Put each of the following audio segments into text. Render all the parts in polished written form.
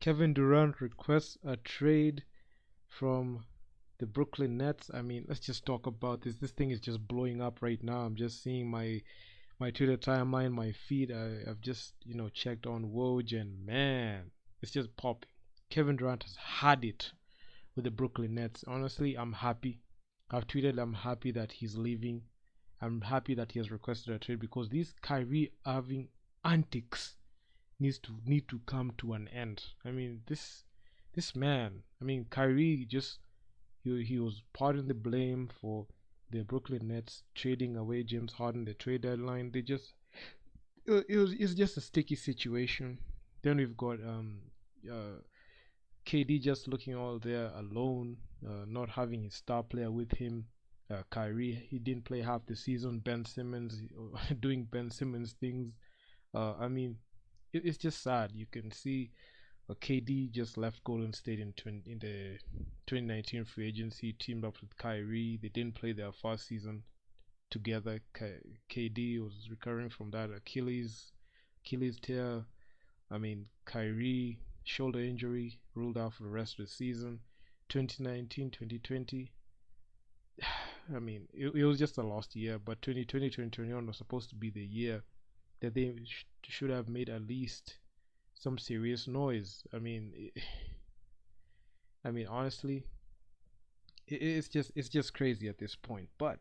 Kevin Durant requests a trade from the Brooklyn Nets. I mean, let's just talk about this. This thing is just blowing up right now. I'm just seeing my Twitter timeline, my feed. I've just checked on Woj, and man, it's just popping. Kevin Durant has had it with the Brooklyn Nets. Honestly, I'm happy. I've tweeted I'm happy that he's leaving. I'm happy that he has requested a trade because these Kyrie Irving antics need to come to an end. I mean, this man. I mean, Kyrie just he was part of the blame for the Brooklyn Nets trading away James Harden the trade deadline. They just it's just a sticky situation. Then we've got KD just looking all there alone, not having his star player with him. Kyrie, he didn't play half the season. Ben Simmons doing Ben Simmons things. I mean, it's just sad. You can see KD just left Golden State in the 2019 free agency, teamed up with Kyrie. They didn't play their first season together. KD was recovering from that Achilles tear. I mean, Kyrie shoulder injury ruled out for the rest of the season. 2019, 2020. I mean, it was just a lost year, but 2020, 2021 was supposed to be the year that they should have made at least some serious noise. I mean, honestly, it's just crazy at this point. But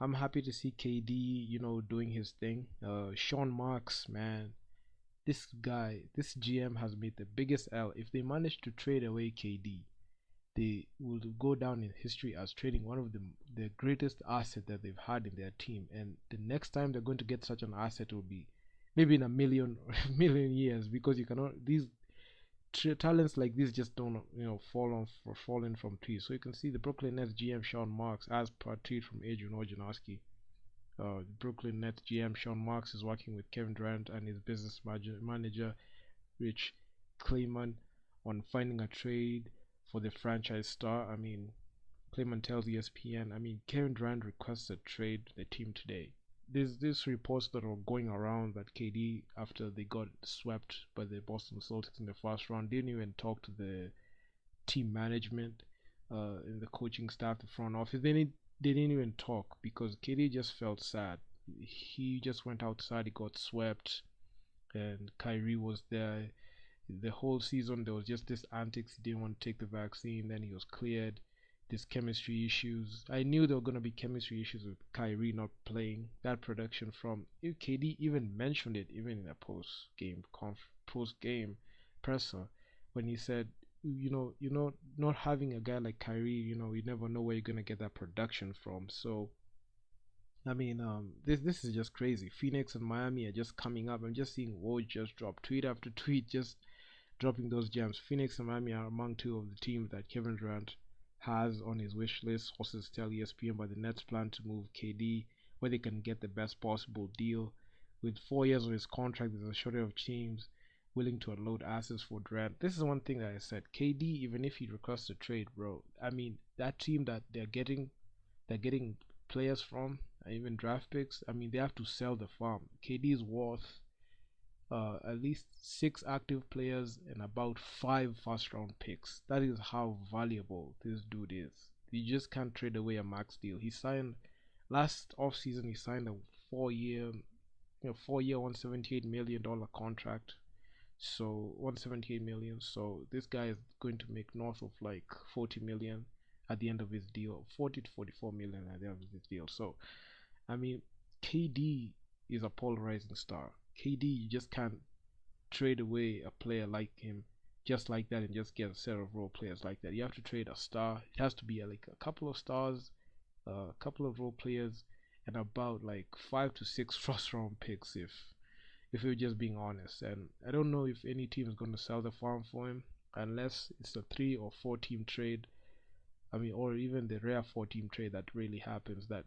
I'm happy to see KD, doing his thing. Sean Marks, man, this guy, this GM has made the biggest L. If they manage to trade away KD, they will go down in history as trading one of the greatest asset that they've had in their team. And the next time they're going to get such an asset will be maybe in a million or a million years, because you cannot these talents like this just don't fall in from trees. So you can see the Brooklyn Nets GM Sean Marks, as per tweet from Adrian Wojnarowski. Brooklyn Nets GM Sean Marks is working with Kevin Durant and his business manager Rich Kleiman on finding a trade for the franchise star. I mean, Kleiman tells ESPN, I mean, Kevin Durant requests a trade to the team today. There's reports that are going around that KD, after they got swept by the Boston Celtics in the first round, didn't even talk to the team management, in the coaching staff, the front office. They didn't even talk because KD just felt sad. He just went outside, he got swept, and Kyrie was there. The whole season there was just this antics. He didn't want to take the vaccine. Then he was cleared. This chemistry issues. I knew there were gonna be chemistry issues with Kyrie not playing. That production from KD even mentioned it even in a post game presser, when he said, not having a guy like Kyrie, you never know where you're gonna get that production from. So I mean, this is just crazy. Phoenix and Miami are just coming up. I'm just seeing Woj just drop tweet after tweet, just dropping those gems. Phoenix and Miami are among two of the teams that Kevin Durant has on his wish list. Sources tell ESPN, but the Nets plan to move KD where they can get the best possible deal. With 4 years of his contract, there's a shortage of teams willing to unload assets for Durant. This is one thing that I said. KD, even if he requests a trade, bro, I mean, that team that they're getting players from, even draft picks, I mean, they have to sell the farm. KD is worth at least 6 active players and about 5 first round picks. That is how valuable this dude is. You just can't trade away a max deal. He signed last off season. He signed a 4-year, $178 million contract. So 178 million. So this guy is going to make north of like 40 million at the end of his deal. 40 to 44 million at the end of his deal. So I mean, KD is a polarizing star. KD, you just can't trade away a player like him just like that and just get a set of role players like that. You have to trade a star. It has to be like a couple of stars, a couple of role players, and about like 5 to 6 first round picks if you're just being honest. And I don't know if any team is going to sell the farm for him unless it's a 3 or 4 team trade. I mean, or even the rare 4 team trade that really happens, that,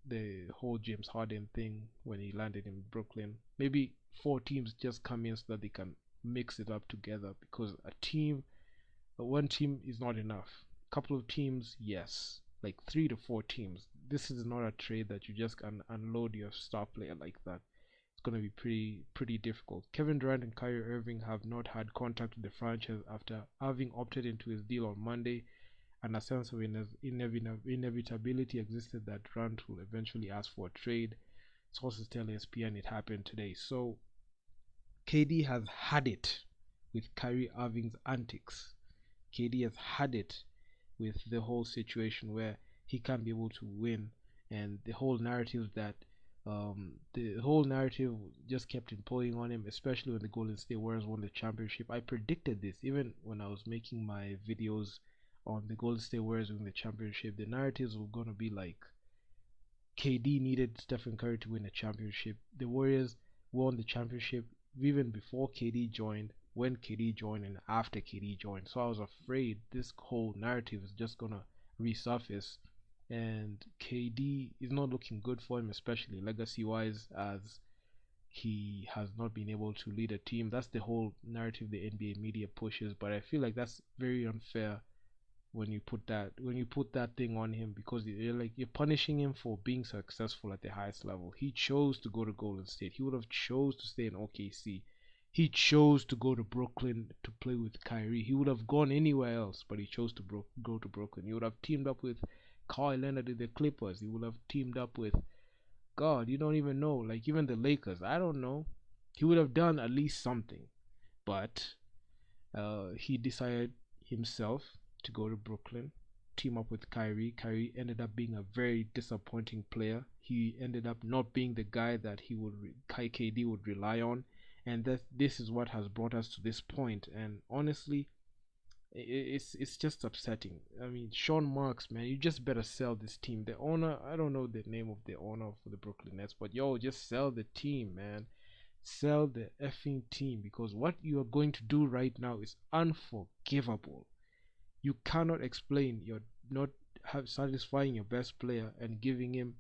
the whole James Harden thing when he landed in Brooklyn. Maybe 4 teams just come in so that they can mix it up together, because one team is not enough. A couple of teams, yes. Like 3 to 4 teams. This is not a trade that you just can unload your star player like that. It's going to be pretty difficult. Kevin Durant and Kyrie Irving have not had contact with the franchise after having opted into his deal on Monday, and a sense of inevitability existed that Durant will eventually ask for a trade. Sources tell ESPN it happened today. So KD has had it with Kyrie Irving's antics. KD has had it with the whole situation where he can't be able to win, and the whole narrative just kept imposing on him, especially when the Golden State Warriors won the championship. I predicted this even when I was making my videos on the Golden State Warriors winning the championship. The narratives were gonna be like KD needed Stephen Curry to win a championship. The Warriors won the championship even before KD joined, when KD joined, and after KD joined. So I was afraid this whole narrative is just gonna resurface, and KD is not looking good for him, especially legacy wise, as he has not been able to lead a team. That's the whole narrative the NBA media pushes, but I feel like that's very unfair when you put that thing on him, because you're punishing him for being successful at the highest level. He chose to go to Golden State. He would have chose to stay in OKC. He chose to go to Brooklyn to play with Kyrie. He would have gone anywhere else, but he chose to go to Brooklyn. He would have teamed up with Kawhi Leonard in the Clippers. He would have teamed up with, God, you don't even know, like even the Lakers. I don't know. He would have done at least something, but he decided himself to go to Brooklyn, team up with Kyrie. Kyrie ended up being a very disappointing player. He ended up not being the guy that KD would rely on, and this is what has brought us to this point. And honestly, it's just upsetting. I mean, Sean Marks, man, you just better sell this team. The owner, I don't know the name of the owner for the Brooklyn Nets, but yo, just sell the team, man. Sell the effing team, because what you are going to do right now is unforgivable. You cannot explain you're not satisfying your best player and giving him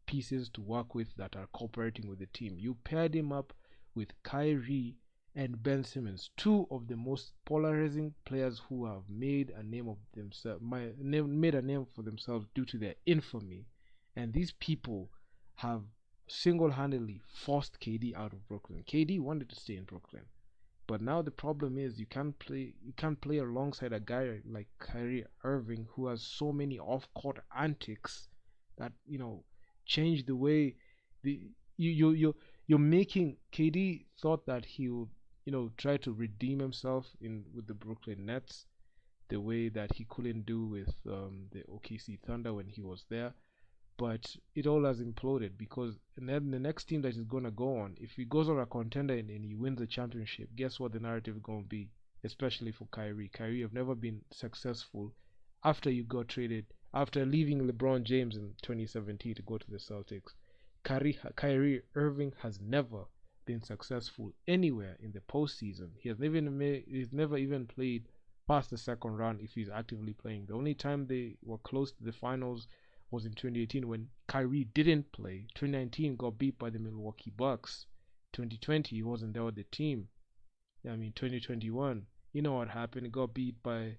pieces to work with that are cooperating with the team. You paired him up with Kyrie and Ben Simmons, two of the most polarizing players who have made a name of themselves, made a name for themselves due to their infamy, and these people have single-handedly forced KD out of Brooklyn. KD wanted to stay in Brooklyn, but now the problem is you can't play alongside a guy like Kyrie Irving, who has so many off-court antics that change the way the you're making. KD thought that he would try to redeem himself in with the Brooklyn Nets, the way that he couldn't do with the OKC Thunder when he was there. But it all has imploded, because then the next team that is gonna go on, if he goes on a contender and he wins the championship, guess what the narrative is gonna be? Especially for Kyrie. Kyrie have never been successful after you got traded, after leaving LeBron James in 2017 to go to the Celtics. Kyrie Irving has never been successful anywhere in the postseason. He's never even played past the second round if he's actively playing. The only time they were close to the finals was in 2018 when Kyrie didn't play. 2019 got beat by the Milwaukee Bucks. 2020 he wasn't there with the team. I mean 2021, you know what happened? He got beat by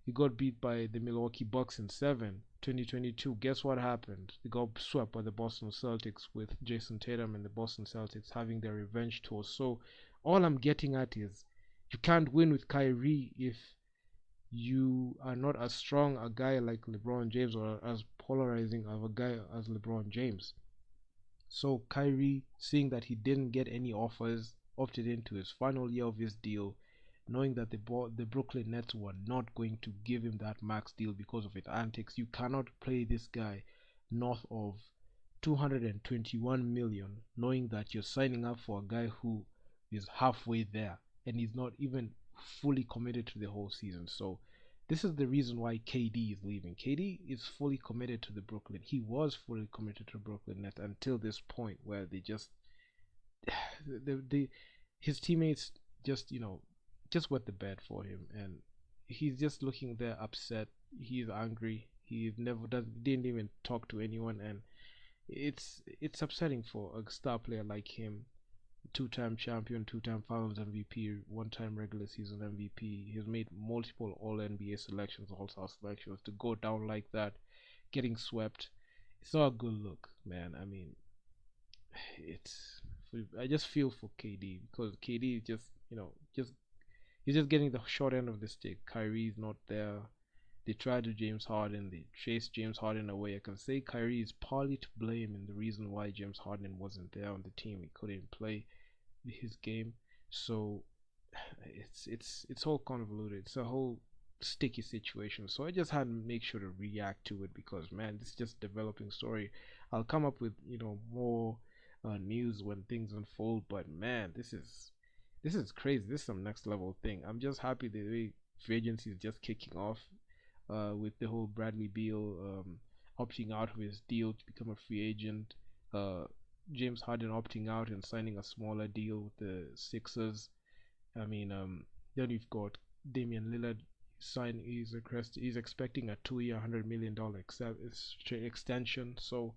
the Milwaukee Bucks in 7. 2022, guess what happened? They got swept by the Boston Celtics, with Jason Tatum and the Boston Celtics having their revenge tour. So all I'm getting at is you can't win with Kyrie if you are not as strong a guy like LeBron James, or as polarizing of a guy as LeBron James. So Kyrie, seeing that he didn't get any offers, opted into his final year of his deal, knowing that the Brooklyn Nets were not going to give him that max deal because of his antics. You cannot play this guy north of 221 million, knowing that you're signing up for a guy who is halfway there and he's not even fully committed to the whole season. So this is the reason why KD is leaving. KD is fully committed to the Brooklyn. He was fully committed to Brooklyn Nets until this point where they just his teammates just just wet the bed for him, and he's just looking there upset. He's angry. He never didn't even talk to anyone, and it's upsetting for a star player like him, two-time champion, two-time Finals MVP, one-time regular season MVP. He's made multiple All NBA selections, All-Star selections. To go down like that, getting swept, it's not a good look, man. I mean, it's I just feel for KD because KD is just just he's just getting the short end of the stick. Kyrie's not there. They tried to James Harden. They chased James Harden away. I can say Kyrie is partly to blame in the reason why James Harden wasn't there on the team. He couldn't play his game. So it's all convoluted. It's a whole sticky situation. So I just had to make sure to react to it because man, this is just a developing story. I'll come up with more news when things unfold. But man, this is crazy. This is some next level thing. I'm just happy the way free agency is just kicking off. With the whole Bradley Beal opting out of his deal to become a free agent. Uh, James Harden opting out and signing a smaller deal with the Sixers. I mean, then you've got Damian Lillard sign. He's expecting a 2-year, $100 million extension. So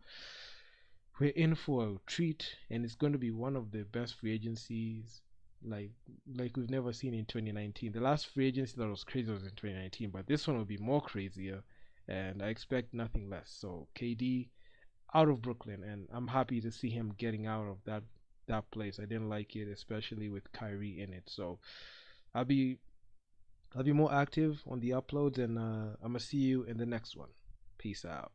we're in for a treat, and it's going to be one of the best free agencies like like we've never seen in 2019. The last free agency that was crazy was in 2019, but this one will be more crazier, and I expect nothing less. So KD out of Brooklyn, and I'm happy to see him getting out of that place. I didn't like it, especially with Kyrie in it. So I'll be I'll be more active on the uploads, and I'm gonna see you in the next one. Peace out.